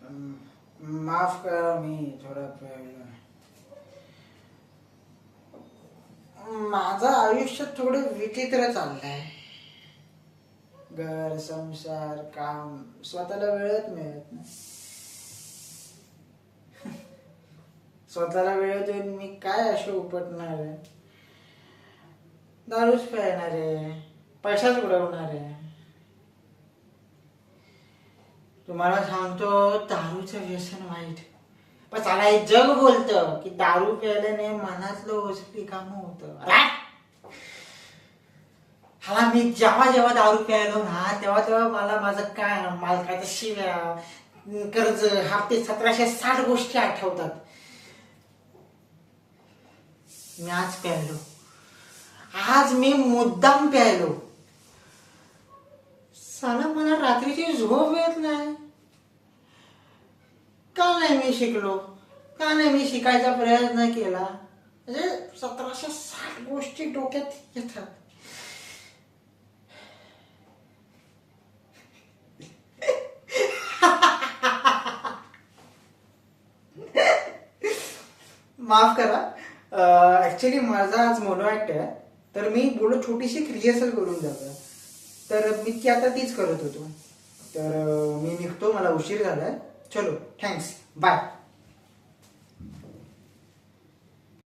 माफ करा, मी थोडा प्यायलो. माझं आयुष्य थोडं विचित्र चाललंय. घर, संसार, काम, स्वतःला वेळच मिळत नाही. स्वतःला वेळ देऊन मी काय असे उपटणार आहे? दारूच प्यायणार आहे, पैसाच उडवणार आहे. तुम्हाला सांगतो, दारूचं व्यसन वाईट. पण त्याला हे जग बोलतं की दारू प्यायल्याने मनातलं ओझं रिकामं होतं. हा, मी जेव्हा जेव्हा दारू प्यायलो ना, तेव्हा तेव्हा मला माझं काय मालकाचं शिव्या, कर्ज, हप्ते, 1760 गोष्टी आठवतात. मी आज प्यायलो. आज मी मुद्दाम प्यायलो. साला मला रात्रीची झोप येत नाही. का नाही मी शिकलो? का नाही मी शिकायचा प्रयत्न केला? म्हणजे 1760 गोष्टी डोक्यात येतात. माफ करा, ऍक्च्युली माझा आज मोनो ऍक्ट आहे. तर मी बोलू छोटीशी रिहर्सल करून जातो. तर मी ती आता तीच करत होतो. तर मी निघतो, मला उशीर झालाय. चलो, थँक्स, बाय.